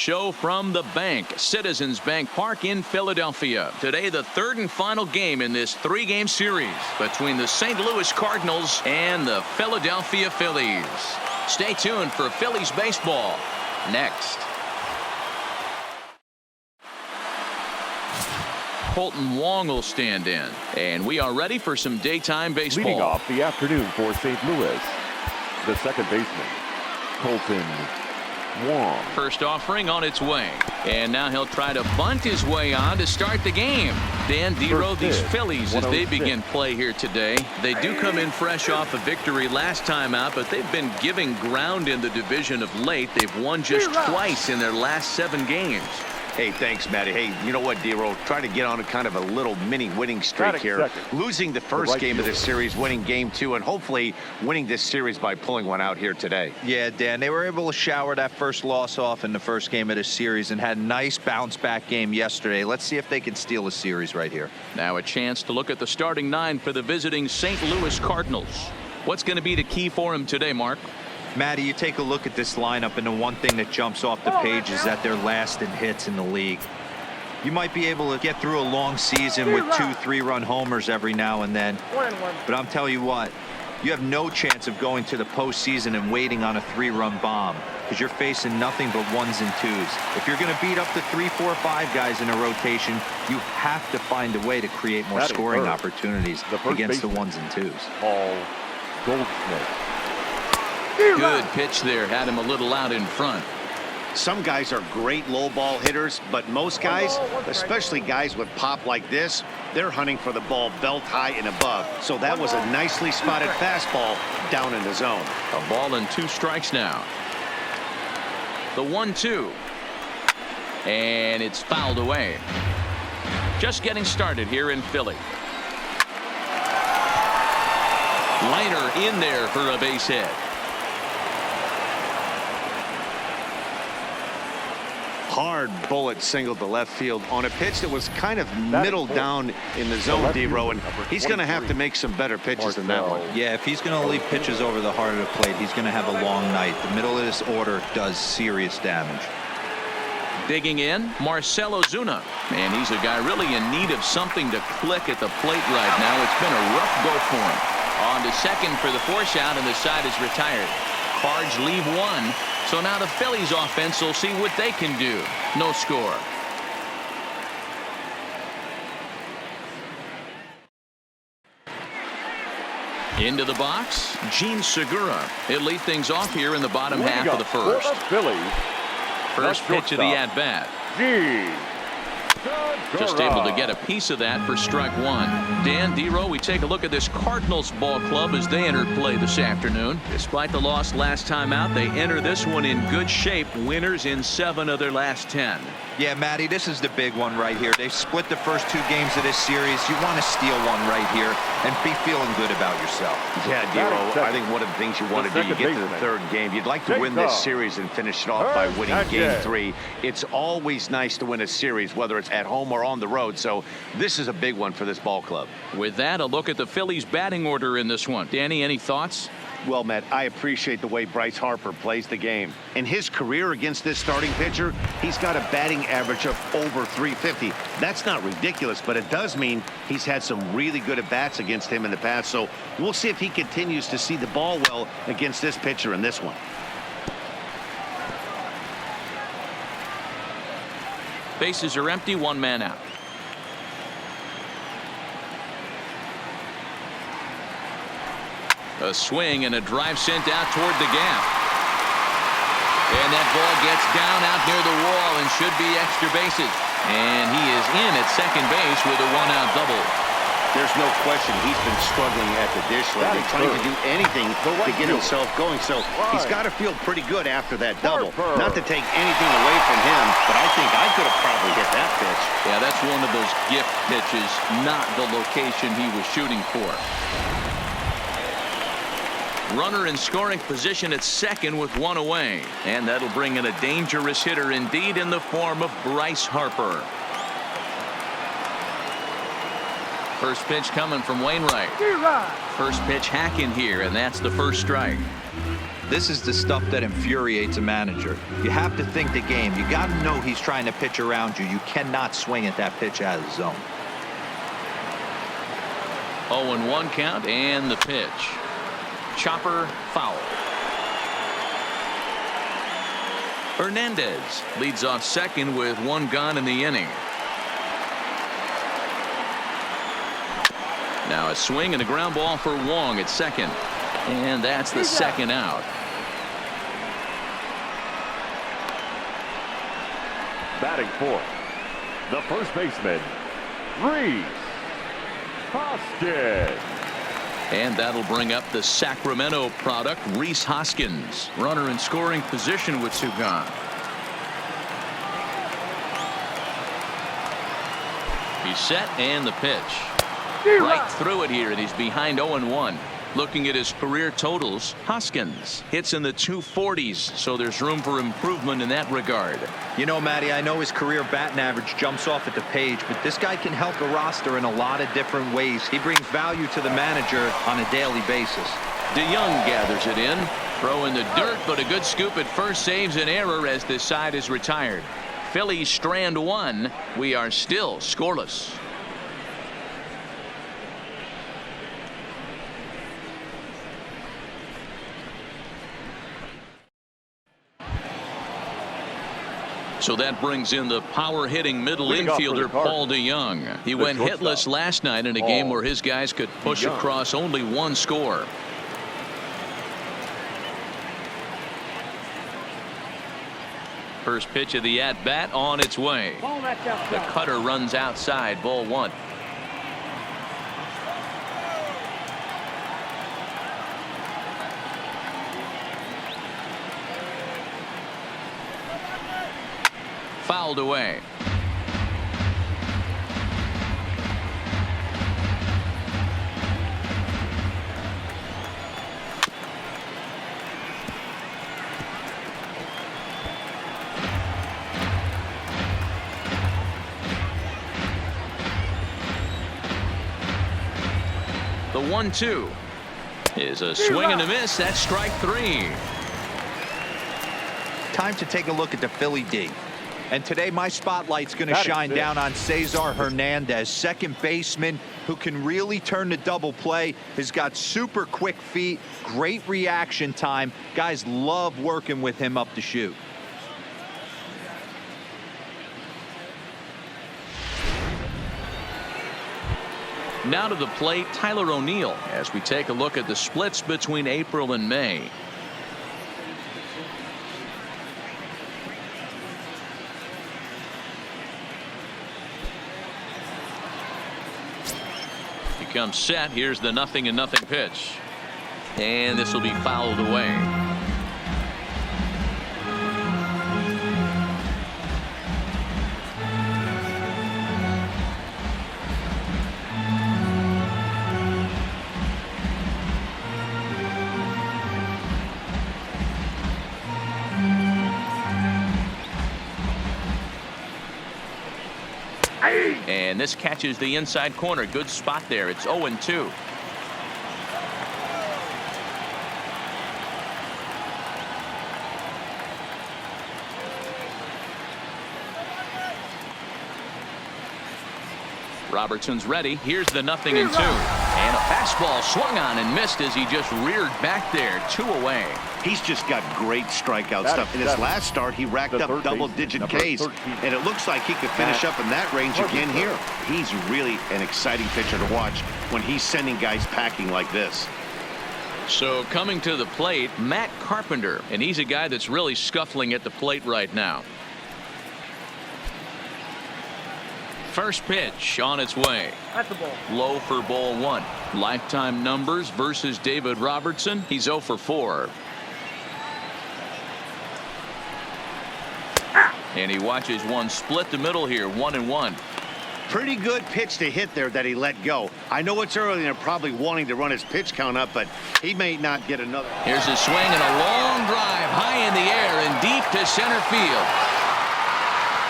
Show from the bank, Citizens Bank Park in Philadelphia. Today, the third and final game in this three-game series between the St. Louis Cardinals and the Philadelphia Phillies. Stay tuned for Phillies baseball next. Colton Wong will stand in, and we are ready for some daytime baseball. Leading off the afternoon for St. Louis, the second baseman, Colton Wong. First offering on its way, and now he'll try to bunt his way on to start the game. Dan Dero, these Phillies, as they begin play here today, they do come in fresh off a victory last time out, but they've been giving ground in the division of late. They've won just twice in their last 7 games. Hey, thanks, Matty. Hey, you know what, Dero? Try to get on a kind of a little mini winning streak here. Losing the first game of this series, winning game 2, and hopefully winning this series by pulling one out here today. Yeah, Dan, they were able to shower that first loss off in the first game of this series and had a nice bounce-back game yesterday. Let's see if they can steal a series right here. Now a chance to look at the starting 9 for the visiting St. Louis Cardinals. What's going to be the key for him today, Mark? Matty, you take a look at this lineup, and the one thing that jumps off the page is that they're last in hits in the league. You might be able to get through a long season with 2 3-run homers every now and then, but I'm telling you what, you have no chance of going to the postseason and waiting on a 3-run bomb, because you're facing nothing but 1s and 2s. If you're going to beat up the 3, 4, 5 guys in a rotation, you have to find a way to create more scoring opportunities against the 1s and 2s. Paul Goldschmidt. Good pitch there, had him a little out in front. Some guys are great low ball hitters, but most guys, especially guys with pop like this, they're hunting for the ball belt high and above. So that was a nicely spotted fastball down in the zone. A ball and 2 strikes now. The 1-2. And it's fouled away. Just getting started here in Philly. Liner in there for a base hit. Hard bullet single to left field on a pitch that was kind of middle down in the zone, D-Row, and he's going to have to make some better pitches than that one. Yeah, if he's going to leave pitches over the heart of the plate, he's going to have a long night. The middle of this order does serious damage. Digging in, Marcell Ozuna, and he's a guy really in need of something to click at the plate right now. It's been a rough go for him. On to second for the force out, and the side is retired. Cards leave 1. So now the Phillies offense will see what they can do. No score. Into the box, Gene Segura. He'll lead things off here in the bottom half of the first. First pitch of the at-bat. Just able to get a piece of that for strike 1. Dan Dero, we take a look at this Cardinals ball club as they enter play this afternoon. Despite the loss last time out, they enter this one in good shape. Winners in 7 of their last 10. Yeah, Matty, this is the big one right here. They've split the first 2 games of this series. You want to steal one right here and be feeling good about yourself. Yeah, Dero, I think one of the things you want to do, you get to the 3rd game, you'd like to win this series and finish it off by winning game 3. It's always nice to win a series, whether it's at home or on the road, so this is a big one for this ball club. With that, a look at the Phillies batting order in this one. Danny, any thoughts? Well, Matt, I appreciate the way Bryce Harper plays the game. In his career against this starting pitcher, he's got a batting average of over 350. That's not ridiculous, but it does mean he's had some really good at-bats against him in the past, so we'll see if he continues to see the ball well against this pitcher in this one. Bases are empty, 1 man out. A swing and a drive sent out toward the gap. And that ball gets down out near the wall and should be extra bases. And he is in at second base with a 1-out double. There's no question he's been struggling at the dish lately, trying to do anything to get himself going. So he's got to feel pretty good after that double. Not to take anything away from him, but I think I could have probably hit that pitch. Yeah, that's one of those gift pitches, not the location he was shooting for. Runner in scoring position at second with 1 away. And that'll bring in a dangerous hitter indeed in the form of Bryce Harper. First pitch coming from Wainwright. First pitch hacking here, and that's the first strike. This is the stuff that infuriates a manager. You have to think the game. You got to know he's trying to pitch around you. You cannot swing at that pitch out of the zone. 0-1 count and the pitch. Chopper foul. Hernandez leads off second with one gone in the inning. Now a swing and a ground ball for Wong at second. And that's the second out. Batting fourth, the first baseman, Rhys Hoskins. And that'll bring up the Sacramento product, Rhys Hoskins. Runner in scoring position with two gone. He's set and the pitch. Right through it here, and he's behind 0-1. Looking at his career totals, Hoskins hits in the 240s, so there's room for improvement in that regard. You know, Matty, I know his career batting average jumps off at the page, but this guy can help the roster in a lot of different ways. He brings value to the manager on a daily basis. DeYoung gathers it in. Throw in the dirt, but a good scoop at first saves an error as this side is retired. Phillies strand one. We are still scoreless. So that brings in the power-hitting middle infielder Paul DeYoung. He went hitless last night in a game where his guys could push across only one score. First pitch of the at-bat on its way. The cutter runs outside, ball one. Fouled away. The 1-2 is a swing and a miss. That's strike three. Time to take a look at the Philly D. And today my spotlight's going to shine down on Cesar Hernandez, second baseman who can really turn the double play. Has got super quick feet, great reaction time. Guys love working with him up the chute. Now to the plate, Tyler O'Neill, as we take a look at the splits between April and May. Comes set. Here's the 0-0 pitch, and this will be fouled away. And this catches the inside corner. Good spot there. It's 0-2. Robertson's ready. Here's the 0-2. And a fastball swung on and missed as he just reared back there. 2 away. He's just got great strikeout stuff. In his last start, he racked up double-digit Ks, and it looks like he could finish up in that range again here. He's really an exciting pitcher to watch when he's sending guys packing like this. So coming to the plate, Matt Carpenter, and he's a guy that's really scuffling at the plate right now. First pitch on its way. That's the ball. Low for ball one. Lifetime numbers versus David Robertson. He's 0 for 4. And he watches one split the middle here, 1-1. Pretty good pitch to hit there that he let go. I know it's early and they're probably wanting to run his pitch count up, but he may not get another. Here's a swing and a long drive high in the air and deep to center field.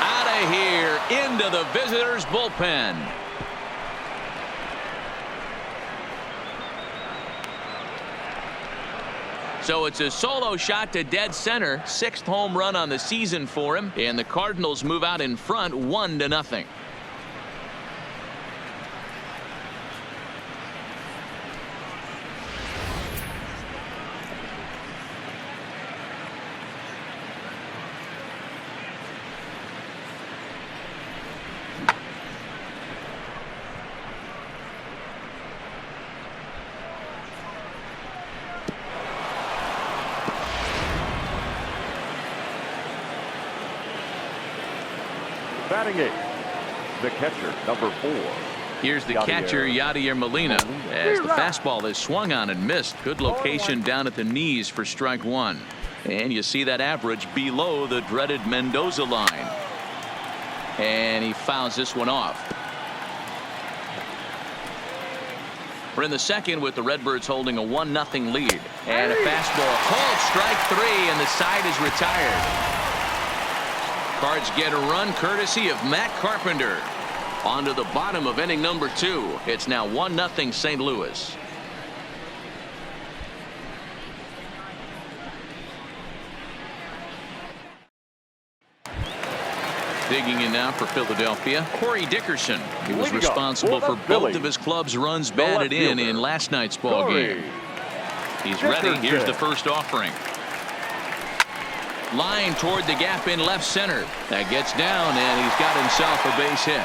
Out of here into the visitors' bullpen. So it's a solo shot to dead center. 6th home run on the season for him, and the Cardinals move out in front 1-0. Batting eighth, the catcher, number 4. Here's the catcher, Yadier Molina, as the fastball is swung on and missed. Good location down at the knees for strike 1. And you see that average below the dreaded Mendoza line. And he fouls this one off. We're in the second with the Redbirds holding a 1-0 lead. And a fastball called strike 3, and the side is retired. Cards get a run courtesy of Matt Carpenter. On to the bottom of inning number 2. It's now 1-0 St. Louis. Digging in now for Philadelphia, Corey Dickerson. He was responsible for both of his club's runs batted in last night's ball game. He's ready. Here's the first offering. Line toward the gap in left center. That gets down, and he's got himself a base hit.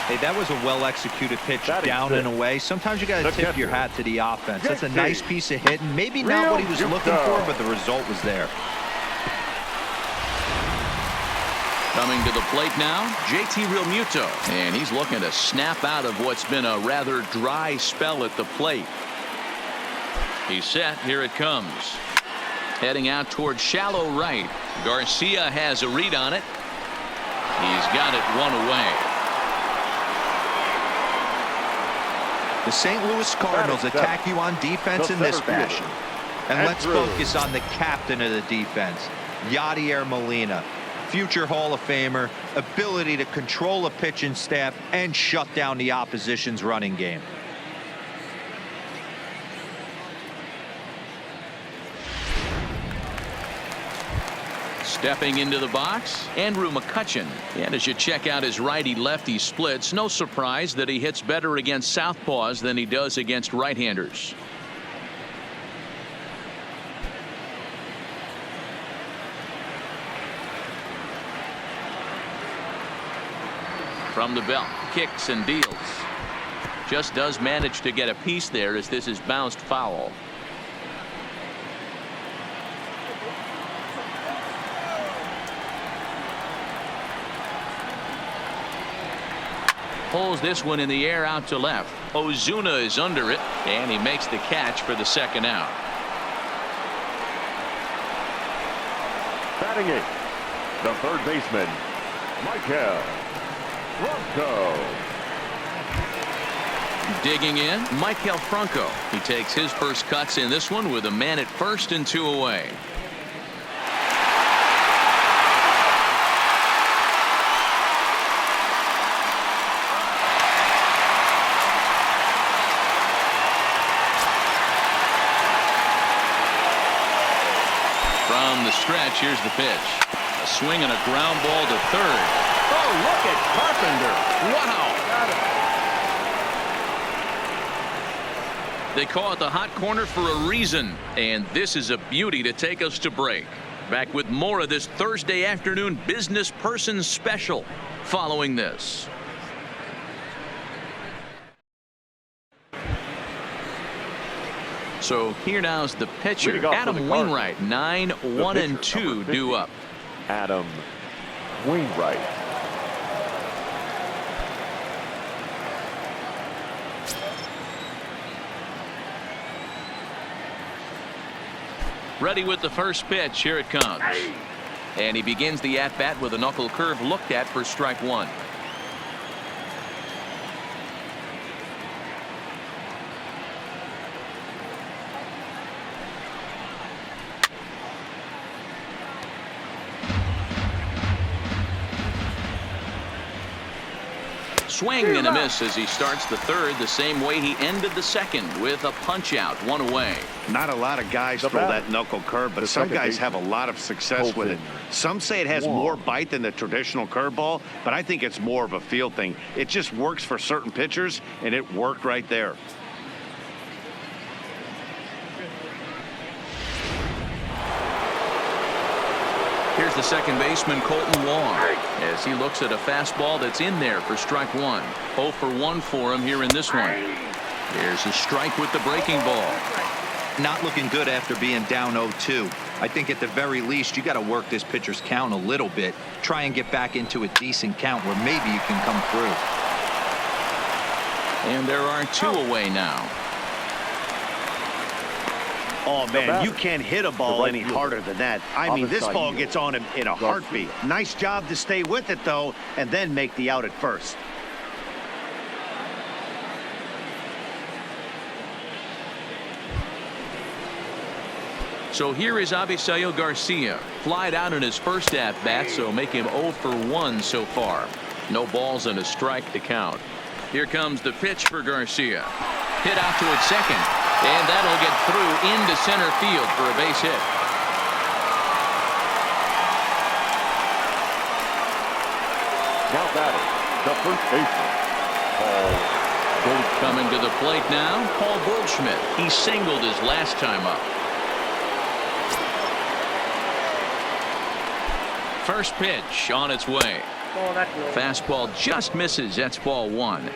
Hey, that was a well-executed pitch down and away. Sometimes you got to tip your hat to the offense. That's a nice piece of hitting. Maybe not what he was looking for, but the result was there. Coming to the plate now, JT Realmuto, and he's looking to snap out of what's been a rather dry spell at the plate. He's set. Here it comes. Heading out towards shallow right. Garcia has a read on it. He's got it one away. The St. Louis Cardinals attack you on defense in this fashion. And let's focus on the captain of the defense, Yadier Molina. Future Hall of Famer, ability to control a pitching staff and shut down the opposition's running game. Stepping into the box, Andrew McCutchen. And as you check out his righty-lefty splits, no surprise that he hits better against southpaws than he does against right-handers. From the belt, kicks and deals. Just does manage to get a piece there as this is bounced foul. Pulls this one in the air out to left. Ozuna is under it, and he makes the catch for the second out. Batting eighth, the third baseman, Michael Franco. Digging in, Michael Franco. He takes his first cuts in this one with a man at first and 2 away. From the stretch, here's the pitch. A swing and a ground ball to third. Oh, look at Carpenter. Wow. They call it the hot corner for a reason, and this is a beauty to take us to break. Back with more of this Thursday afternoon business person special following this. So here now's the pitcher, Adam Wainwright. 9-1-2 due up. Adam Wainwright. Ready with the first pitch. Here it comes. And he begins the at-bat with a knuckle curve looked at for strike 1. swing and a miss as he starts the third the same way he ended the second with a punch out, 1 away. Not a lot of guys throw that knuckle curve, but some guys have a lot of success with it. Some say it has more bite than the traditional curveball, but I think it's more of a feel thing. It just works for certain pitchers, and it worked right there. Here's the second baseman, Colton Wong, as he looks at a fastball that's in there for strike 1. 0 for 1 for him here in this one. There's a strike with the breaking ball. Not looking good after being down 0-2. I think at the very least you got to work this pitcher's count a little bit. Try and get back into a decent count where maybe you can come through. And there are 2 away now. Oh, man, you can't hit a ball any harder than that. I mean, this ball gets on him in a heartbeat. Nice job to stay with it, though, and then make the out at first. So here is Avisail Garcia. Flied out in his first at-bat, so make him 0 for 1 so far. No balls and a strike to count. Here comes the pitch for Garcia. Hit out to its second, and that'll get through into center field for a base hit. Now batting, the first baseman, Paul Goldschmidt. Coming to the plate now, Paul Goldschmidt. He singled his last time up. First pitch on its way. Fastball just misses. That's ball 1.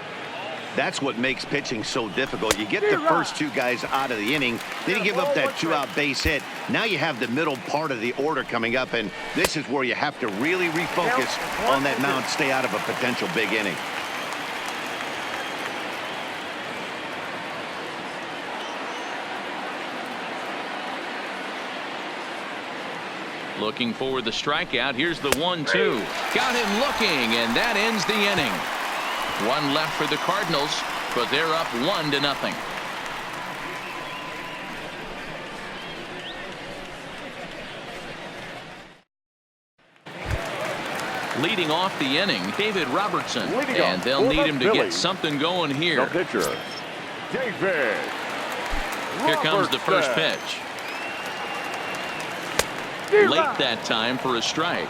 That's what makes pitching so difficult. You get the first 2 guys out of the inning, then you give up that 2-out base hit. Now you have the middle part of the order coming up, and this is where you have to really refocus on that mound, stay out of a potential big inning. Looking for the strikeout. Here's the 1-2. Got him looking, and that ends the inning. 1 left for the Cardinals, but they're up 1-0. Leading off the inning, David Robertson, and they'll need him to get something going here. The pitcher, David. Here comes the first pitch. Late that time for a strike.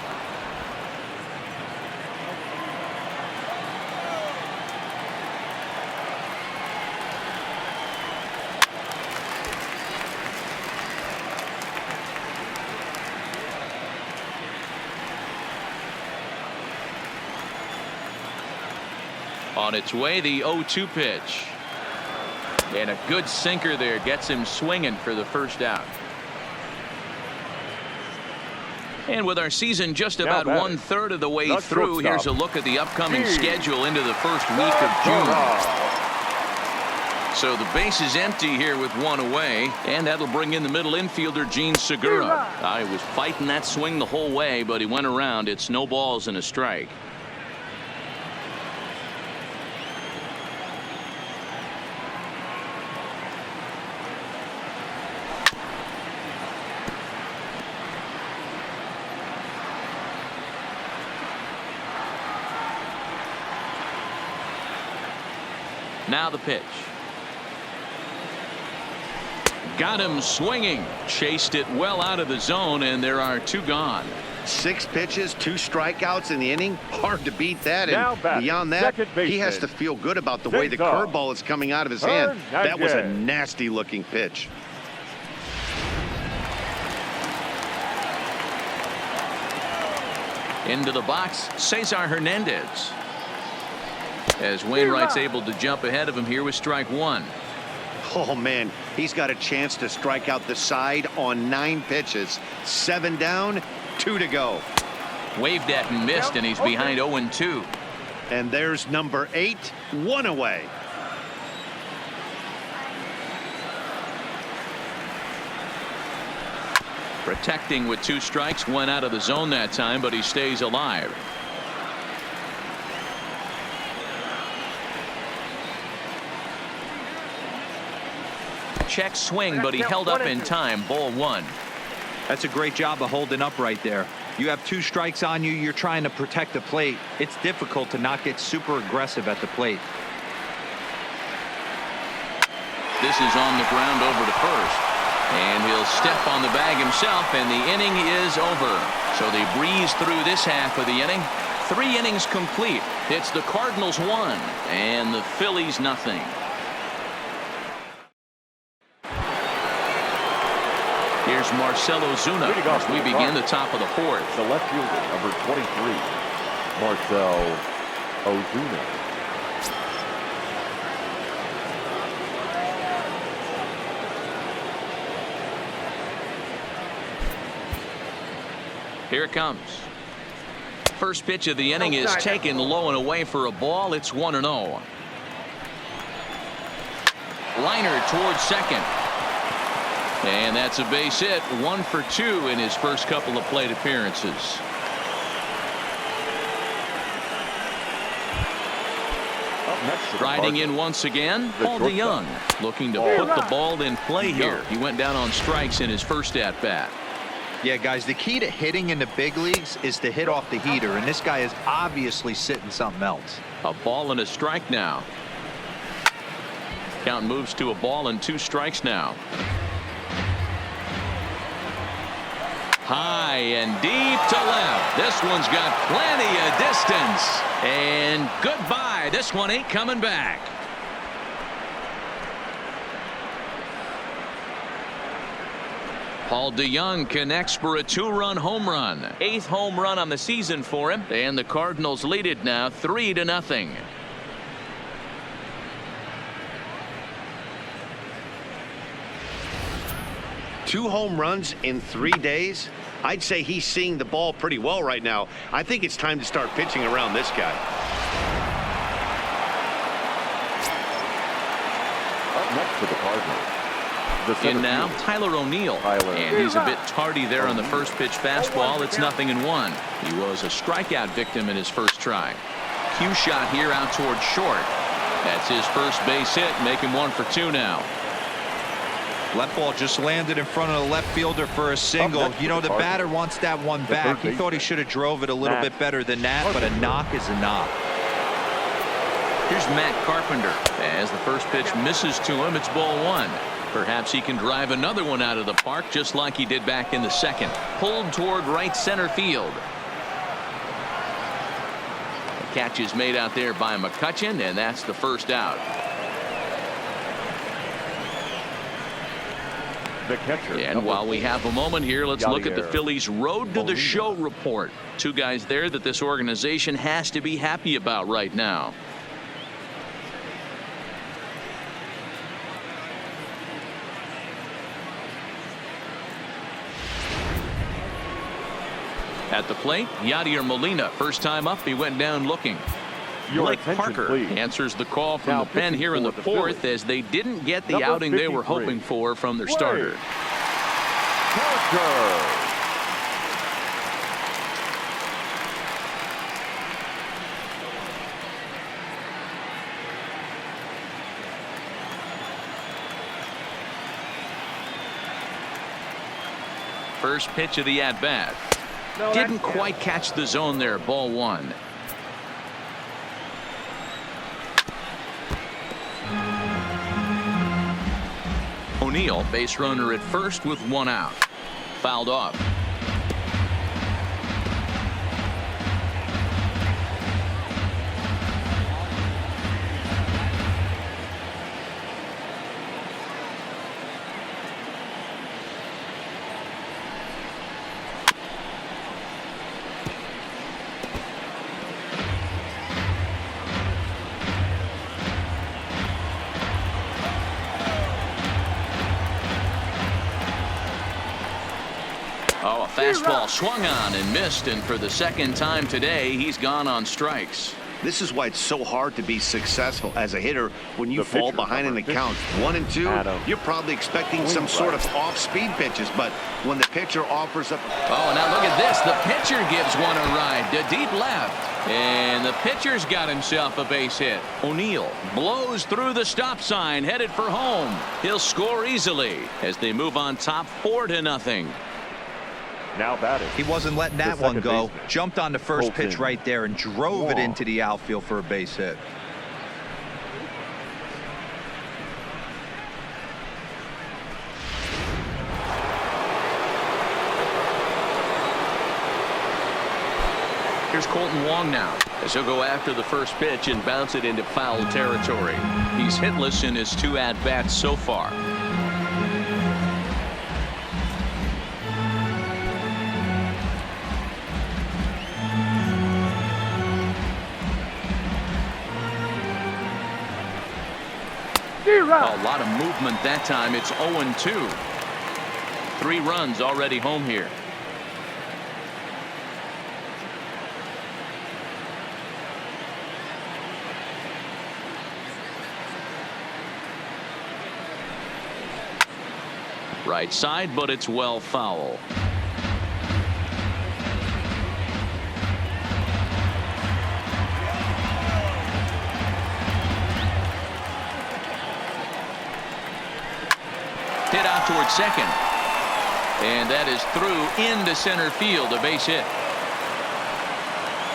On its way, the 0-2 pitch. And a good sinker there gets him swinging for the first out. And with our season just about 1/3 of the way through, here's a look at the upcoming schedule into the first week of June. So the base is empty here with 1 away, and that'll bring in the middle infielder, Gene Segura. I was fighting that swing the whole way, but he went around. It's no balls and a strike. Now the pitch. Got him swinging. Chased it well out of the zone, and there are 2 gone. 6 pitches, 2 strikeouts in the inning. Hard to beat that. And beyond that, he has to feel good about the way the curveball is coming out of his hand. That was a nasty-looking pitch. Into the box, Cesar Hernandez. As Wainwright's able to jump ahead of him here with strike 1. Oh, man, he's got a chance to strike out the side on 9 pitches. 7 down, 2 to go. Waved at and missed, and he's behind 0-2. And there's number 8, 1 away. Protecting with 2 strikes, went out of the zone that time, but he stays alive. Check swing, but he held up in time. Ball 1. That's a great job of holding up right there. You have 2 strikes on you. You're trying to protect the plate. It's difficult to not get super aggressive at the plate. This is on the ground over to first. And he'll step on the bag himself, and the inning is over. So they breeze through this half of the inning. 3 innings complete. It's the Cardinals 1 and the Phillies nothing. Here's Marcell Ozuna as we begin the top of the 4th. The left fielder, number 23, Marcell Ozuna. Here it comes. First pitch of the inning is taken low and away for a ball. It's 1-0. Liner towards second. And that's a base hit. 1 for 2 in his first couple of plate appearances. Riding in once again, Paul DeYoung looking to put the ball in play here. He went down on strikes in his first at-bat. Yeah, guys, the key to hitting in the big leagues is to hit off the heater, and this guy is obviously sitting something else. A ball and a strike now. Count moves to a ball and 2 strikes now. High and deep to left. This one's got plenty of distance. And goodbye. This one ain't coming back. Paul DeYoung connects for a 2-run home run. 8th home run on the season for him. And the Cardinals lead it now 3-0. Two home runs in 3 days. I'd say he's seeing the ball pretty well right now. I think it's time to start pitching around this guy. Up next for the Cardinals. In now, Tyler O'Neill. And he's a bit tardy there on the first pitch fastball. It's 0-1. He was a strikeout victim in his first try. Cue shot here out towards short. That's his first base hit. Make him 1 for 2 now. Left ball just landed in front of the left fielder for a single. You know, the batter wants that one back. He thought he should have drove it a little bit better than that, but a knock is a knock. Here's Matt Carpenter. As the first pitch misses to him, it's ball 1. Perhaps he can drive another one out of the park just like he did back in the second. Pulled toward right center field. The catch is made out there by McCutchen, and that's the first out. The catcher. And while we have a moment here, let's look at the Phillies' road to the show report. 2 guys there that this organization has to be happy about right now. At the plate, Yadier Molina. First time up, he went down looking. Blake Parker answers the call from the pen here in the 4th as they didn't get the outing they were hoping for from their starter. First pitch of the at-bat. Didn't quite catch the zone there. Ball 1. O'Neill, base runner at first with 1 out. Fouled off. Oh, a fastball swung on and missed, and for the second time today, he's gone on strikes. This is why it's so hard to be successful as a hitter when you fall behind in the count 1 and 2. You're probably expecting some sort of off-speed pitches, but when the pitcher offers up. Oh, now look at this. The pitcher gives one a ride to deep left, and the pitcher's got himself a base hit. O'Neill blows through the stop sign, headed for home. He'll score easily as they move on top 4-0. Now batting. He wasn't letting that The one second go. baseman, Jumped on the first pitch Colton right there and drove it Wong. into the outfield for a base hit. Here's Colton Wong now, as he'll go after the first pitch and bounce it into foul territory. He's hitless in his 2 at-bats so far. A lot of movement that time. It's 0-2. 3 runs already home here. Right side, but it's well foul. Hit out towards second. And that is through into center field, a base hit.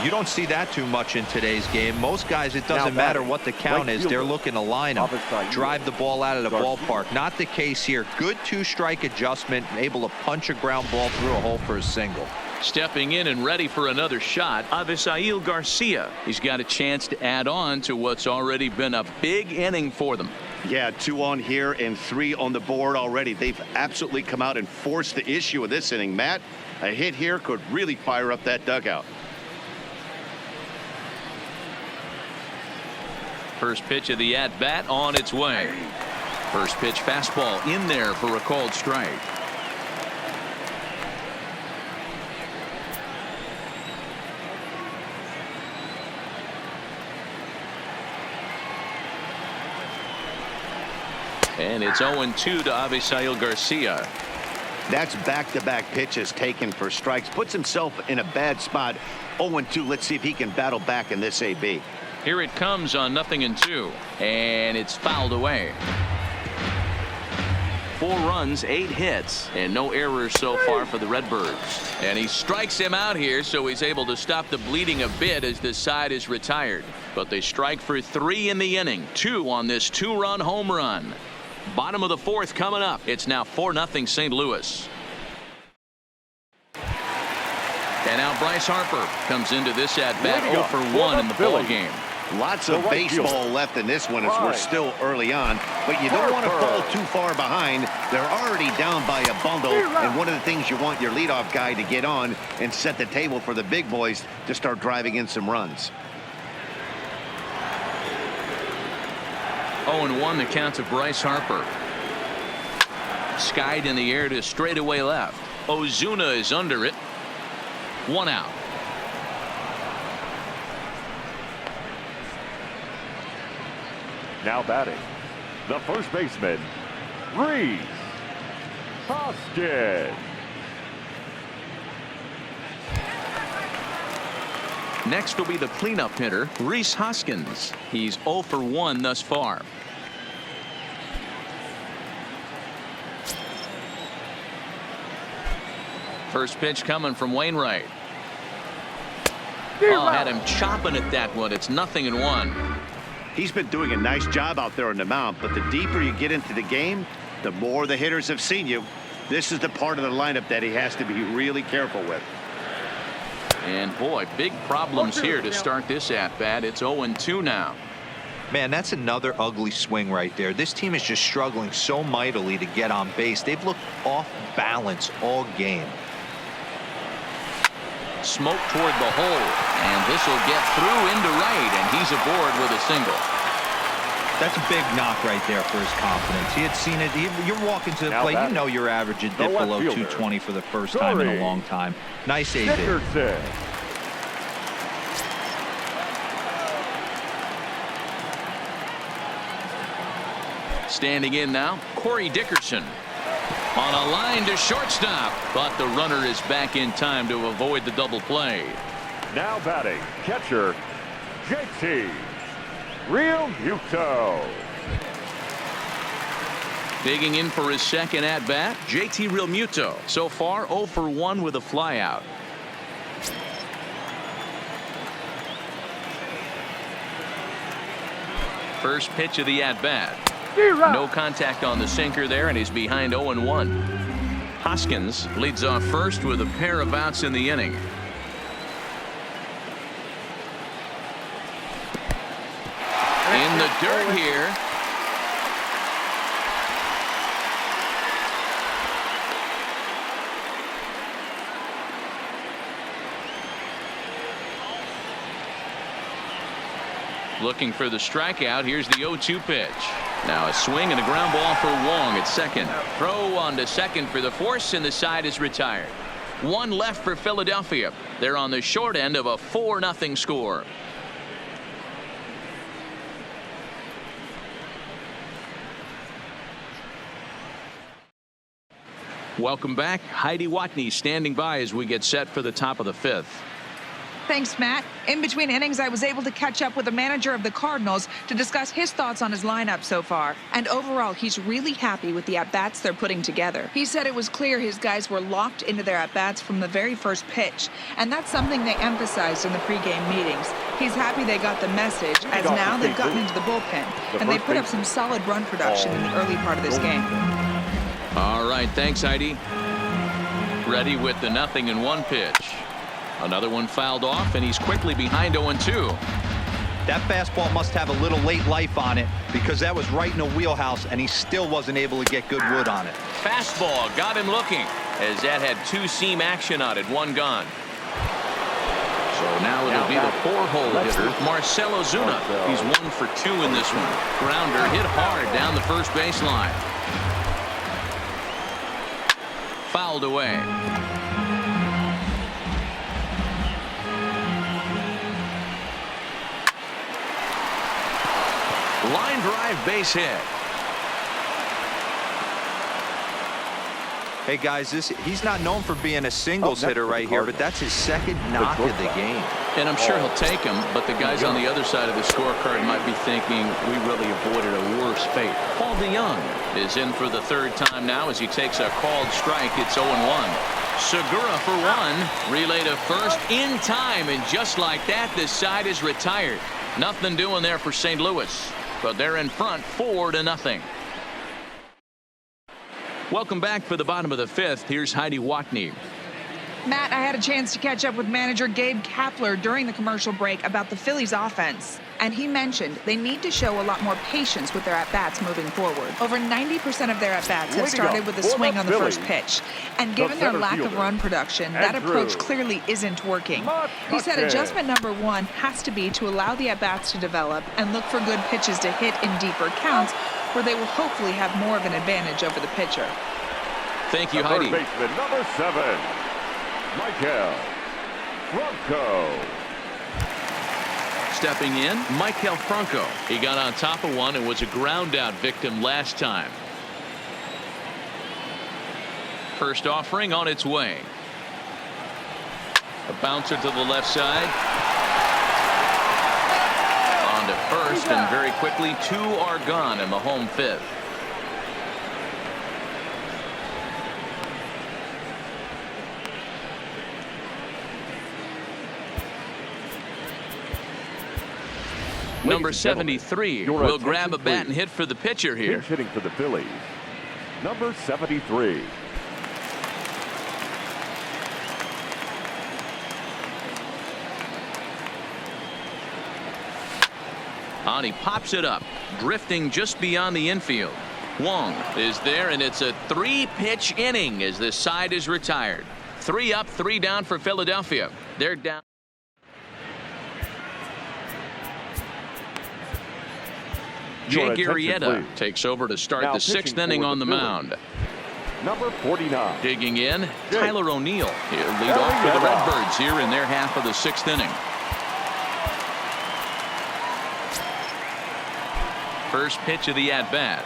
You don't see that too much in today's game. Most guys, it doesn't Now matter what the count right is. They're fielder. looking to line up, drive the ball out of the ballpark. Not the case here. Good 2-strike adjustment, able to punch a ground ball through a hole for a single. Stepping in and ready for another shot, Avisail Garcia. He's got a chance to add on to what's already been a big inning for them. Yeah, 2 on here and 3 on the board already. They've absolutely come out and forced the issue of this inning. Matt, a hit here could really fire up that dugout. First pitch of the at-bat on its way. First pitch fastball in there for a called strike. And it's 0-2 to Avisail Garcia. That's back-to-back pitches taken for strikes. Puts himself in a bad spot. 0-2. Let's see if he can battle back in this AB. Here it comes on 0-2, and it's fouled away. 4 runs, 8 hits, and no errors so far for the Redbirds. And he strikes him out here, so he's able to stop the bleeding a bit as this side is retired. But they strike for 3 in the inning, 2 on this 2-run home run. Bottom of the 4th coming up. It's now 4-0 St. Louis. And now Bryce Harper comes into this at-bat 0 for 1 in the ball game. Lots of baseball left in this one as we're still early on, but you don't want to fall too far behind. They're already down by a bundle, and one of the things you want your leadoff guy to get on and set the table for the big boys to start driving in some runs. 0-1 the count to Bryce Harper. Skied in the air to straightaway left. Ozuna is under it. 1 out. Now batting, the first baseman, Rhys Hoskins. Next will be the cleanup hitter, Rhys Hoskins. He's 0 for 1 thus far. First pitch coming from Wainwright. Oh, had him chopping at that one. It's 0-1. He's been doing a nice job out there on the mound, but the deeper you get into the game, the more the hitters have seen you. This is the part of the lineup that he has to be really careful with. And boy, big problems here to start this at-bat. It's 0-2 now. Man, that's another ugly swing right there. This team is just struggling so mightily to get on base. They've looked off balance all game. Smoke toward the hole, and this will get through into right, and he's aboard with a single. That's a big knock right there for his confidence. He had seen it. You're walking to the plate. You know your average would dip below 220 for the first time in a long time. Nice AB. Dickerson. Standing in now, Corey Dickerson. On a line to shortstop, but the runner is back in time to avoid the double play. Now batting, catcher, JT Realmuto. Digging in for his second at-bat, JT Realmuto. So far, 0 for 1 with a flyout. First pitch of the at-bat. No contact on the sinker there, and he's behind 0-1. Hoskins leads off first with a pair of outs in the inning. In the dirt here. Looking for the strikeout. Here's the 0-2 pitch. Now a swing and a ground ball for Wong at second. Throw on to second for the force, and the side is retired. One left for Philadelphia. They're on the short end of a 4-0 score. Welcome back. Heidi Watney standing by as we get set for the top of the 5th. Thanks, Matt. In between innings, I was able to catch up with the manager of the Cardinals to discuss his thoughts on his lineup so far. And overall, he's really happy with the at-bats they're putting together. He said it was clear his guys were locked into their at-bats from the very first pitch. And that's something they emphasized in the pregame meetings. He's happy they got the message, as now they've gotten into the bullpen. And they put up some solid run production in the early part of this game. All right, thanks, Heidi. Ready with the 0-1 pitch. Another one fouled off, and he's quickly behind 0-2. That fastball must have a little late life on it, because that was right in the wheelhouse, and he still wasn't able to get good wood on it. Fastball got him looking, as that had 2-seam action on it, one gone. So now it'll be the 4-hole hitter, Marcell Ozuna. He's 1 for 2 in this one. Grounder hit hard down the first baseline. Fouled away. Line drive, base hit. Hey guys, he's not known for being a singles hitter right here, but that's his second knock of the game. And I'm sure he'll take him, but the guys on the other side of the scorecard might be thinking we really avoided a worse fate. Paul DeYoung is in for the 3rd time now as he takes a called strike. It's 0-1. Segura for 1. Relay to first in time, and just like that, this side is retired. Nothing doing there for St. Louis, but they're in front 4-0. Welcome back for the bottom of the 5th. Here's Heidi Watney. Matt, I had a chance to catch up with manager Gabe Kapler during the commercial break about the Phillies offense. And he mentioned they need to show a lot more patience with their at-bats moving forward. Over 90% of their at-bats have started with a swing on the first pitch. And given their lack of run production, that approach clearly isn't working. He said adjustment number 1 has to be to allow the at-bats to develop and look for good pitches to hit in deeper counts, where they will hopefully have more of an advantage over the pitcher. Thank you, Heidi. Third baseman, number 7, Michael Franco. Stepping in, Michael Franco. He got on top of one and was a ground out victim last time. First offering on its way. A bouncer to the left side. On to first, and very quickly 2 are gone in the home 5th. Number 73 will grab a bat and hit for the pitcher here. Pinch hitting for the Phillies, number 73. On, he pops it up, drifting just beyond the infield. Wong is there, and it's a 3-pitch inning as this side is retired. 3 up, 3 down for Philadelphia. They're down. Jake Arrieta takes over to start the 6th inning on the mound. Number 49. Digging in, Tyler O'Neill. He'll lead off for the Redbirds here in their half of the 6th inning. First pitch of the at-bat.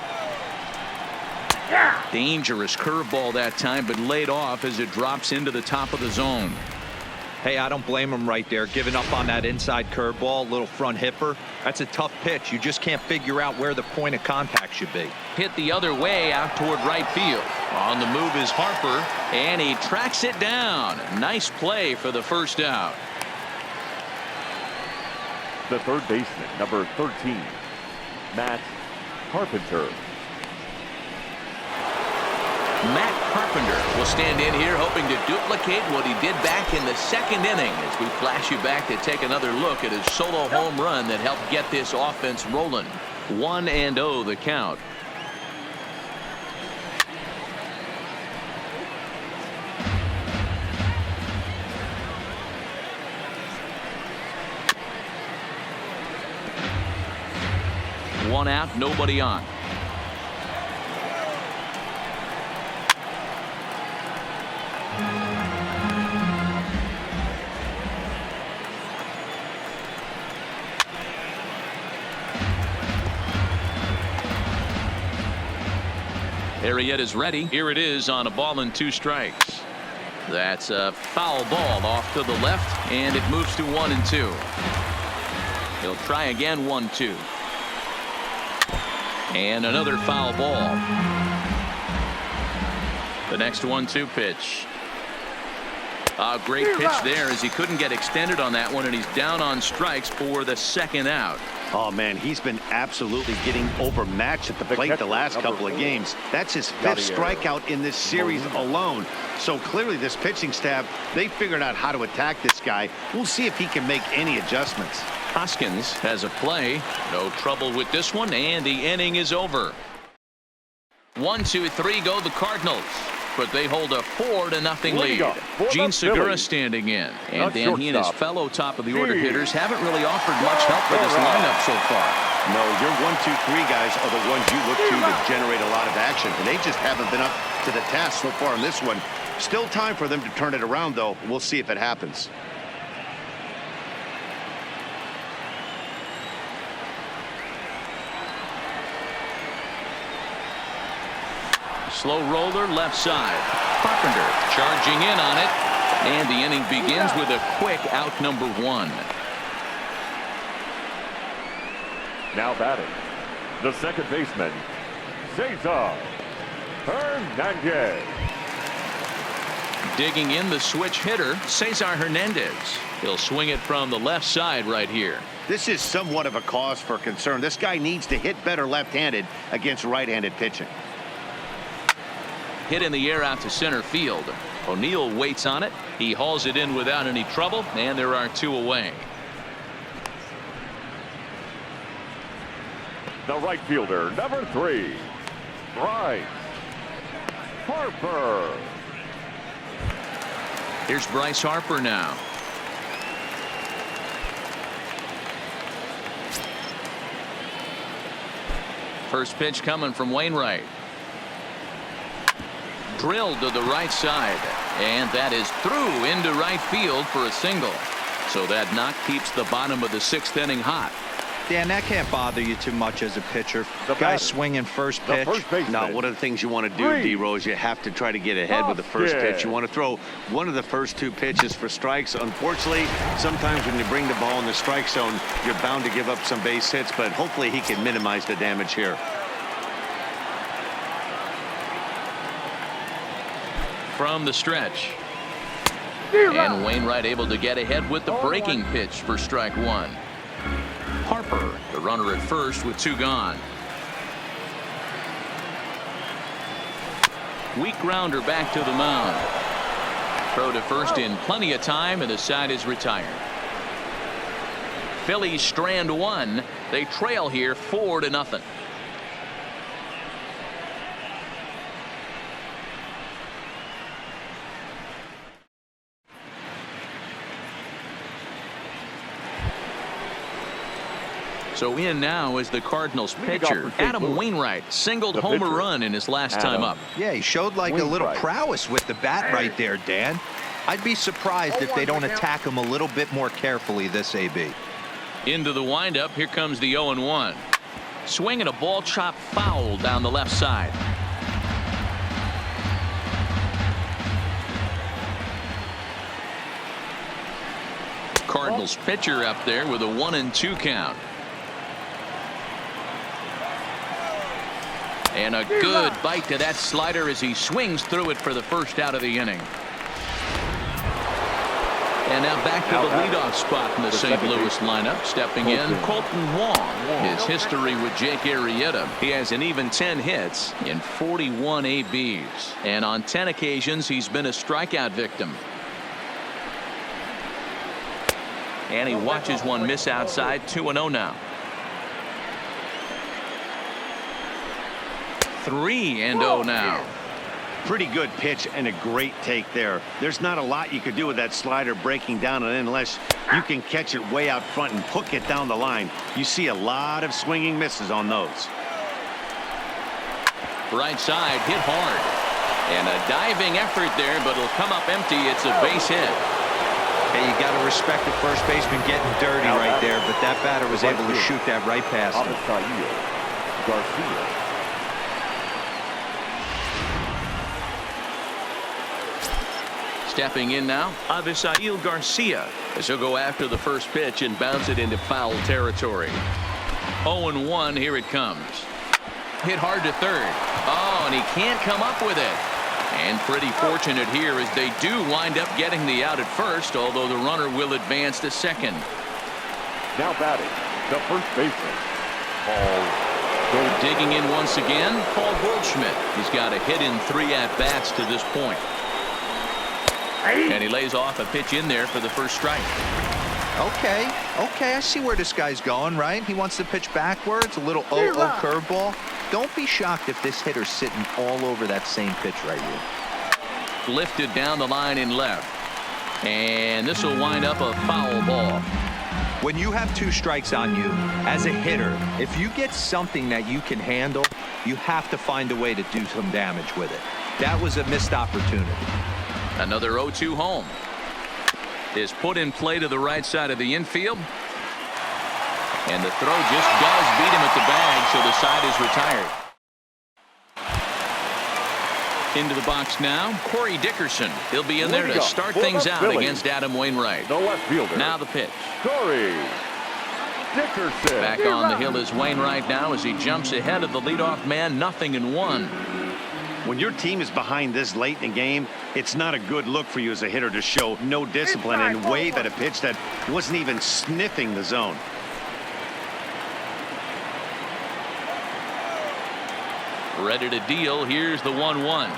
Dangerous curveball that time, but laid off as it drops into the top of the zone. Hey, I don't blame him right there, giving up on that inside curveball, little front hipper. That's a tough pitch. You just can't figure out where the point of contact should be. Hit the other way out toward right field. On the move is Harper, and he tracks it down. Nice play for the first out. The third baseman, number 13, Matt Carpenter. Matt Carpenter will stand in here hoping to duplicate what he did back in the second inning as we flash you back to take another look at his solo home run that helped get this offense rolling. 1-0 the count. One out, nobody on. Arrieta is ready. Here it is on a ball and 2 strikes. That's a foul ball off to the left, and it moves to 1-2. He'll try again. 1-2. And another foul ball. The next 1-2 pitch. A great pitch there as he couldn't get extended on that one, and he's down on strikes for the second out. Oh, man, he's been absolutely getting overmatched at the plate the last couple of games. That's his 5th strikeout in this series alone. So clearly this pitching staff, they figured out how to attack this guy. We'll see if he can make any adjustments. Hoskins has a play. No trouble with this one, and the inning is over. 1, 2, 3 go the Cardinals, but they hold a 4-0 lead. Gene Segura standing in, and Dan, he and his fellow top of the order hitters haven't really offered much help for this lineup so far. No, your 1, 2, 3 guys are the ones you look to generate a lot of action, and they just haven't been up to the task so far in this one. Still time for them to turn it around, though. We'll see if it happens. Slow roller left side. Carpenter charging in on it, and the inning begins with a quick out number 1. Now batting, the second baseman, Cesar Hernandez. Digging in the switch hitter, Cesar Hernandez. He'll swing it from the left side right here. This is somewhat of a cause for concern. This guy needs to hit better left-handed against right-handed pitching. Hit in the air out to center field. O'Neill waits on it. He hauls it in without any trouble, and there are 2 away. The right fielder, number 3, Bryce Harper. Here's Bryce Harper now. First pitch coming from Wainwright. Drilled to the right side, and that is through into right field for a single. So that knock keeps the bottom of the 6th inning hot. Dan, that can't bother you too much as a pitcher. The guy swinging first pitch. Now, one of the things you want to do, D-Rose, you have to try to get ahead with the first pitch. You want to throw one of the first 2 pitches for strikes. Unfortunately, sometimes when you bring the ball in the strike zone, you're bound to give up some base hits, but hopefully he can minimize the damage here. From the stretch. And Wainwright able to get ahead with the breaking pitch for strike 1. Harper, the runner at first with 2 gone. Weak grounder back to the mound. Throw to first in plenty of time, and the side is retired. Phillies strand 1. They trail here 4-0. So in now is the Cardinals pitcher, Adam Wainwright. Singled homer run in his last time up. Yeah, he showed like a little prowess with the bat right there, Dan. I'd be surprised if they don't attack him a little bit more carefully this AB. Into the windup. Here comes the 0-1. Swinging a ball chopped foul down the left side. Cardinals pitcher up there with a 1-2 count. And a good bite to that slider as he swings through it for the first out of the inning. And now back to the leadoff spot in the St. Louis lineup. Stepping in, Colton Wong. His history with Jake Arrieta. He has an even 10 hits in 41 ABs. And on 10 occasions, he's been a strikeout victim. And he watches one miss outside. 2-0 now. 3-0 now. Pretty good pitch and a great take there. There's not a lot you could do with that slider breaking down and in unless you can catch it way out front and hook it down the line. You see a lot of swinging misses on those. Right side hit hard. And a diving effort there, but it'll come up empty. It's a base hit. Hey, you got to respect the first baseman getting dirty right there, but that batter was able to shoot that right past him. Garcia. Stepping in now, Avisail Garcia, as he'll go after the first pitch and bounce it into foul territory. 0-1, here it comes. Hit hard to third. Oh, and he can't come up with it. And pretty fortunate here as they do wind up getting the out at first, although the runner will advance to second. Now batting, the first baseman, Paul. Digging in once again, Paul Goldschmidt. He's got a hit in 3 at-bats to this point. And he lays off a pitch in there for the first strike. Okay, I see where this guy's going, right? He wants to pitch backwards, a little 0-0 curveball. Don't be shocked if this hitter's sitting all over that same pitch right here. Lifted down the line in left. And this will wind up a foul ball. When you have 2 strikes on you, as a hitter, if you get something that you can handle, you have to find a way to do some damage with it. That was a missed opportunity. Another 0-2 home is put in play to the right side of the infield. And the throw just does beat him at the bag, so the side is retired. Into the box now, Corey Dickerson. He'll be in there to start things out against Adam Wainwright. The left fielder. Now the pitch. Corey Dickerson. Back on the hill is Wainwright now as he jumps ahead of the leadoff man. 0-1. When your team is behind this late in the game, it's not a good look for you as a hitter to show no discipline and wave at a pitch that wasn't even sniffing the zone. Ready to deal. Here's the 1-1.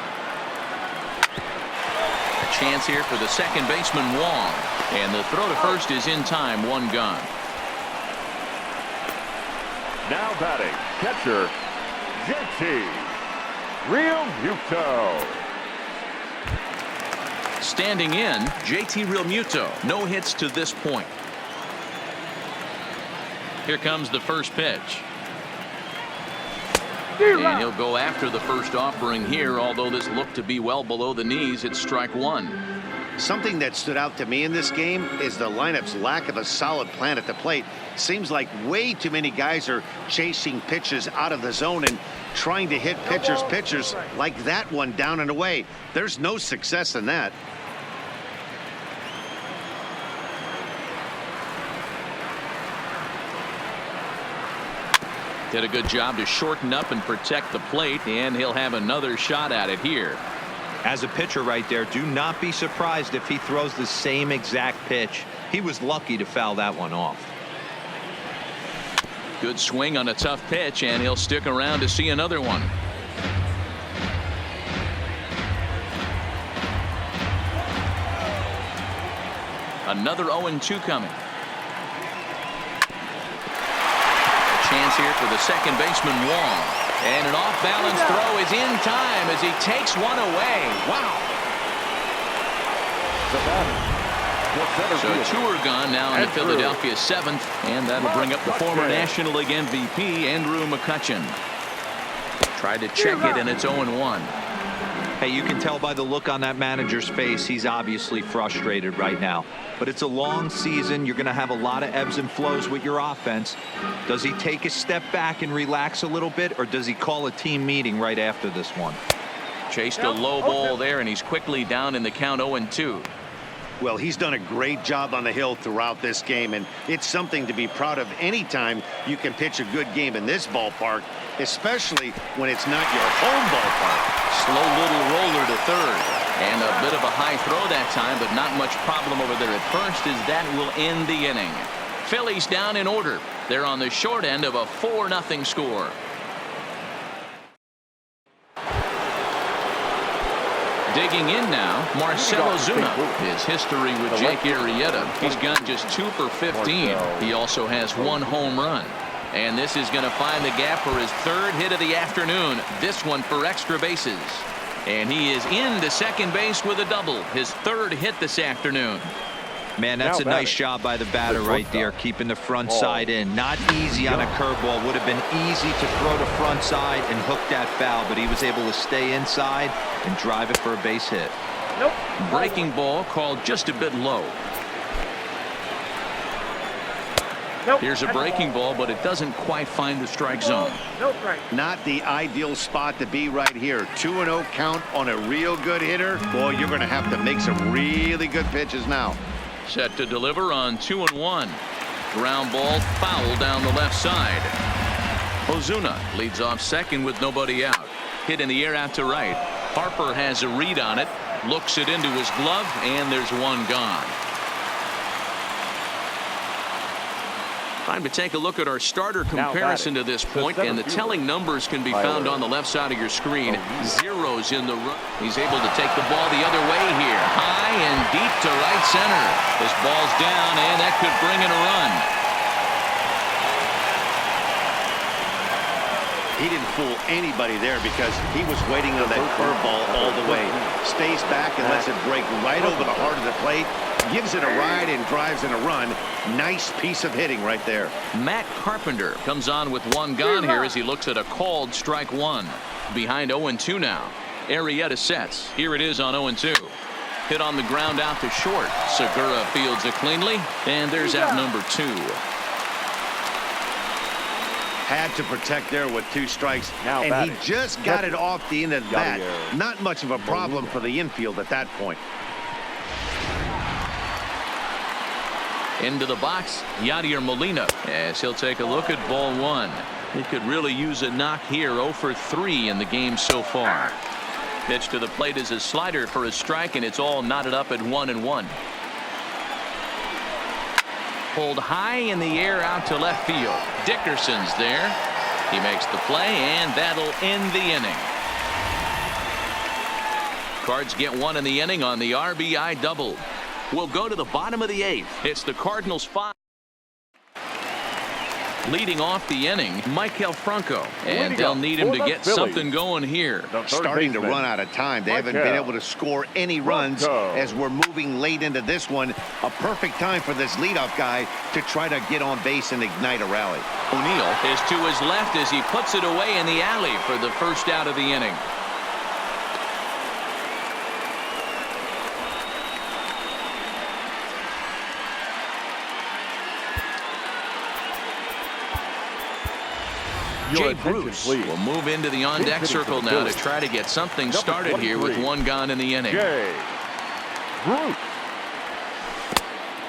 A chance here for the second baseman, Wong. And the throw to first is in time. 1 gone. Now batting, catcher, JT Realmuto. Standing in, JT Realmuto. No hits to this point. Here comes the first pitch. And he'll go after the first offering here, although this looked to be well below the knees. It's strike 1. Something that stood out to me in this game is the lineup's lack of a solid plan at the plate. Seems like way too many guys are chasing pitches out of the zone and trying to hit pitchers like that one down and away. There's no success in that. Did a good job to shorten up and protect the plate, and he'll have another shot at it here. As a pitcher right there, do not be surprised if he throws the same exact pitch. He was lucky to foul that one off. Good swing on a tough pitch, and he'll stick around to see another one. Another 0-2 coming. Chance here for the second baseman, Wong. And an off-balance throw is in time as he takes one away. Wow. So 2 are gone now in the Philadelphia 7th, and that'll bring up the former National League MVP, Andrew McCutchen. Tried to check it, and it's 0-1. Hey, you can tell by the look on that manager's face, he's obviously frustrated right now. But it's a long season. You're going to have a lot of ebbs and flows with your offense. Does he take a step back and relax a little bit, or does he call a team meeting right after this one? Chased a low ball there, and he's quickly down in the count. 0-2. Well, he's done a great job on the hill throughout this game, and it's something to be proud of anytime you can pitch a good game in this ballpark, especially when it's not your home ballpark. Slow little roller to third. And a bit of a high throw that time, but not much problem over there at first, as that will end the inning. Phillies down in order. They're on the short end of a 4-0 score. Digging in now, Marcell Ozuna. His history with Jake Arrieta. He's gone just 2 for 15. He also has 1 home run. And this is going to find the gap for his 3rd hit of the afternoon. This one for extra bases. And he is into second base with a double. His 3rd hit this afternoon. Man, that's a nice job by the batter right there, keeping the front side in. Not easy on a curveball. Would have been easy to throw the front side and hook that foul, but he was able to stay inside and drive it for a base hit. Breaking ball called just a bit low. Here's a breaking ball, but it doesn't quite find the strike zone. Not the ideal spot to be right here. 2-0 count on a real good hitter. Boy, you're going to have to make some really good pitches now. Set to deliver on 2-1. Ground ball foul down the left side. Ozuna leads off second with nobody out. Hit in the air out to right. Harper has a read on it. Looks it into his glove, and there's one gone. Time to take a look at our starter comparison to this point, and the telling numbers can be found on the left side of your screen. Zeros in the run. He's able to take the ball the other way here. High and deep to right center. This ball's down, and that could bring in a run. He didn't fool anybody there because he was waiting on that curveball all the way. Stays back and lets it break right over the heart of the plate. Gives it a ride and drives in a run. Nice piece of hitting right there. Matt Carpenter comes on with 1 gone here as he looks at a called strike 1. Behind 0-2 now. Arrieta sets. Here it is on 0-2. Hit on the ground out to short. Segura fields it cleanly. And there's out number 2. Had to protect there with 2 strikes, and he just got it off the end of the bat. Not much of a problem for the infield at that point. Into the box, Yadier Molina, as he'll take a look at ball 1. He could really use a knock here. 0 for 3 in the game so far. Pitch to the plate is a slider for a strike, and it's all knotted up at 1-1. Pulled high in the air out to left field. Dickerson's there. He makes the play, and that'll end the inning. Cards get 1 in the inning on the RBI double. We'll go to the bottom of the 8th. It's the Cardinals 5. Leading off the inning, Maikel Franco, and they'll need him to get something going here. Starting to run out of time. They haven't been able to score any runs as we're moving late into this one. A perfect time for this leadoff guy to try to get on base and ignite a rally. O'Neill is to his left as he puts it away in the alley for the first out of the inning. Jay Bruce will move into the on-deck circle now to try to get something started here with 1 gone in the inning. Jay Bruce.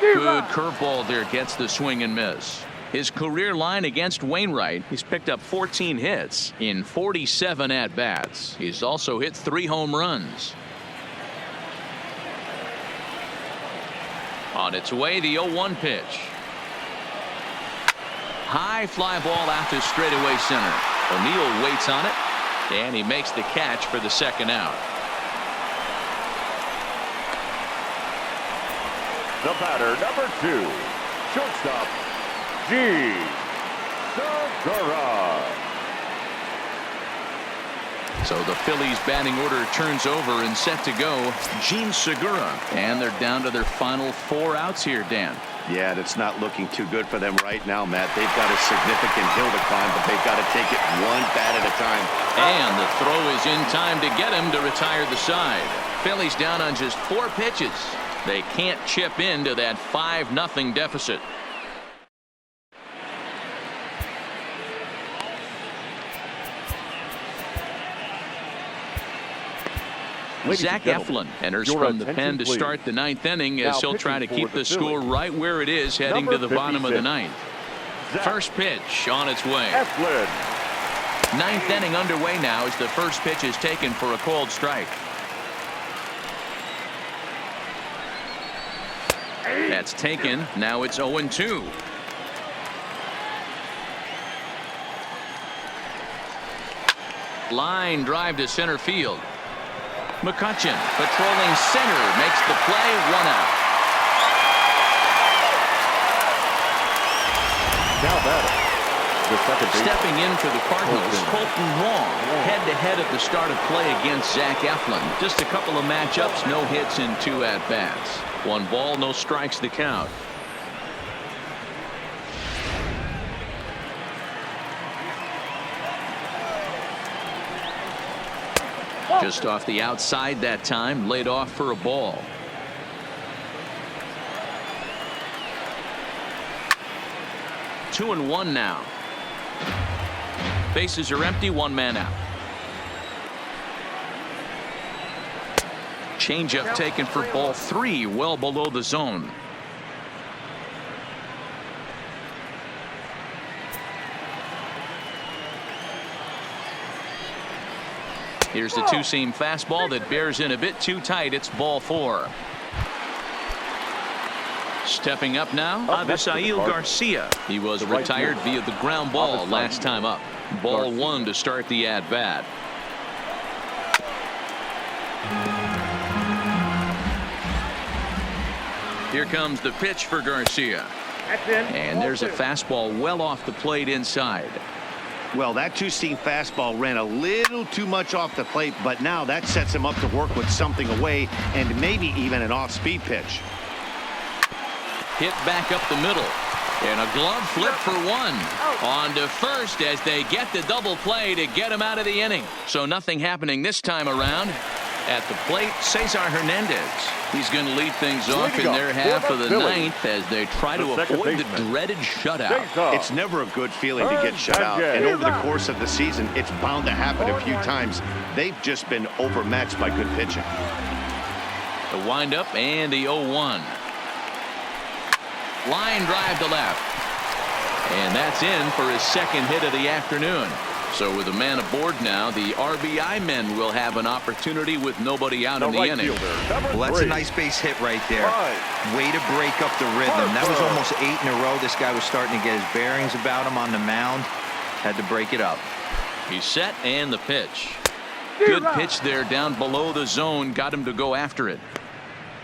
Good curveball there, gets the swing and miss. His career line against Wainwright, he's picked up 14 hits in 47 at-bats. He's also hit 3 home runs. On its way, the 0-1 pitch. High fly ball out to straightaway center. O'Neill waits on it, and he makes the catch for the second out. The batter, number 2, shortstop, Segura. So the Phillies batting order turns over and set to go. Gene Segura, and they're down to their final 4 outs here, Dan. Yeah, that's not looking too good for them right now, Matt. They've got a significant hill to climb, but they've got to take it 1 bat at a time. And the throw is in time to get him to retire the side. Phillies down on just 4 pitches. They can't chip into that 5-0 deficit. Ladies Zach and gentlemen, Eflin enters your from the pen attention, to please. start the ninth inning as Now he'll try to pitching keep for the the score Phillies, right where it is heading number to the bottom of the 56, ninth. Zach First pitch on its way. Eflin. Ninth inning underway now as the first pitch is taken for a called strike. That's taken. Now it's 0-2. Line drive to center field. McCutchen patrolling center makes the play. 1 out. Now batting. The second baseman. Stepping in for the Cardinals, Colton Wong, head-to-head at the start of play against Zach Eflin. Just a couple of matchups, no hits in 2 at-bats. 1 ball, no strikes to count. Just off the outside that time, laid off for a ball. Two and 1 now. Bases are empty, 1 man out. Changeup taken for ball 3, well below the zone. Here's the 2-seam fastball that bears in a bit too tight. It's ball 4. Stepping up now, Avisail Garcia. He was retired via the ground ball last time up. Ball 1 to start the at-bat. Here comes the pitch for Garcia. And there's a fastball well off the plate inside. Well, that 2-seam fastball ran a little too much off the plate, but now that sets him up to work with something away and maybe even an off-speed pitch. Hit back up the middle. And a glove flip for 1. On to first as they get the double play to get him out of the inning. So nothing happening this time around. At the plate, Cesar Hernandez. He's going to lead things off in their half of the ninth as they try to avoid the dreaded shutout. It's never a good feeling to get shut out. And over the course of the season, it's bound to happen a few times. They've just been overmatched by good pitching. The windup and the 0-1. Line drive to left. And that's in for his second hit of the afternoon. So with a man aboard now, the RBI men will have an opportunity with nobody out in the inning. Well, that's a nice base hit right there. Way to break up the rhythm. That was almost 8 in a row. This guy was starting to get his bearings about him on the mound. Had to break it up. He's set and the pitch. Good pitch there down below the zone. Got him to go after it.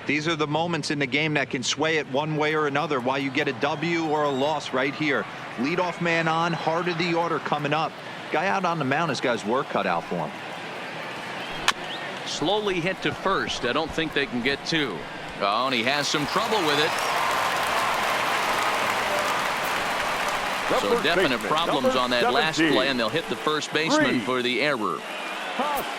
These are the moments in the game that can sway it one way or another. While you get a W or a loss right here. Leadoff man on, heart of the order coming up. Guy out on the mound has got his work cut out for him. Slowly hit to first. I don't think they can get 2. Oh, and he has some trouble with it. So definite problems on that last play, and they'll hit the first baseman for the error.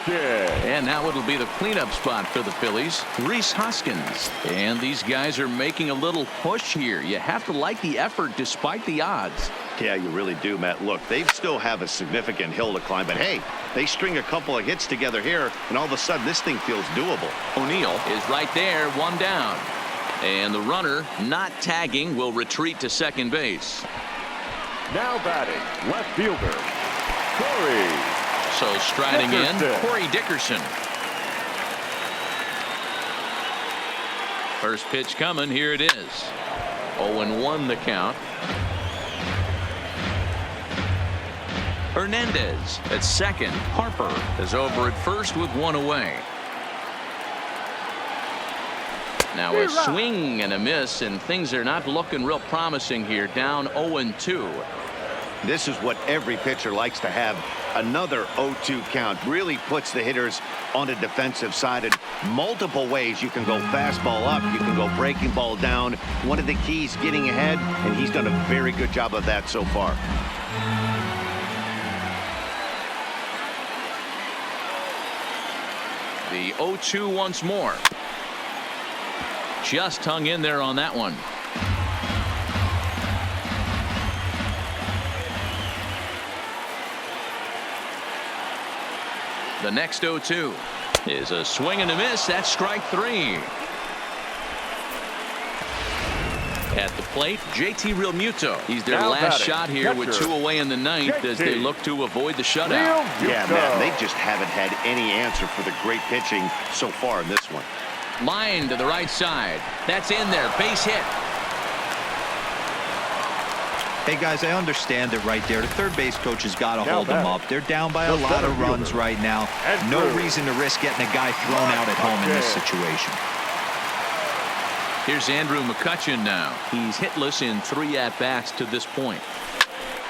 And now it'll be the cleanup spot for the Phillies, Rhys Hoskins. And these guys are making a little push here. You have to like the effort despite the odds. Yeah, you really do, Matt. Look, they still have a significant hill to climb, but hey, they string a couple of hits together here, and all of a sudden this thing feels doable. O'Neill is right there, 1 down. And the runner, not tagging, will retreat to second base. Now batting, left fielder, Corey. So striding in, Corey Dickerson. First pitch coming, here it is. 0-1 the count. Hernandez at second. Harper is over at first with 1 away. Now a swing and a miss, and things are not looking real promising here. Down 0-2. This is what every pitcher likes to have. Another 0-2 count really puts the hitters on the defensive side in multiple ways. You can go fastball up, you can go breaking ball down. One of the keys, getting ahead, and he's done a very good job of that so far. The 0-2 once more. Just hung in there on that one. The next 0-2. Is a swing and a miss. That's strike 3. At the plate, JT Realmuto. He's their Now last batting, shot here with catcher, 2 away in the ninth as they JT look to avoid the shutout. Yeah, Matt, they just haven't had any answer for the great pitching so far in this one. Line to the right side. That's in there. Base hit. Hey, guys, I understand it right there. The third base coach has got to Now hold them batting, up. They're down by a the lot center of runs fielder, right now. No Andrew. reason to risk getting a guy thrown out at home in this situation. Here's Andrew McCutchen now. He's hitless in 3 at-bats to this point.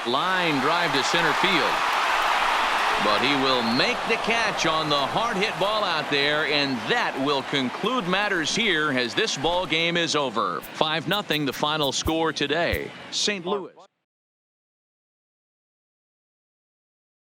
Line drive to center field. But he will make the catch on the hard hit ball out there, and that will conclude matters here as this ball game is over. 5-0 the final score today. St. Louis.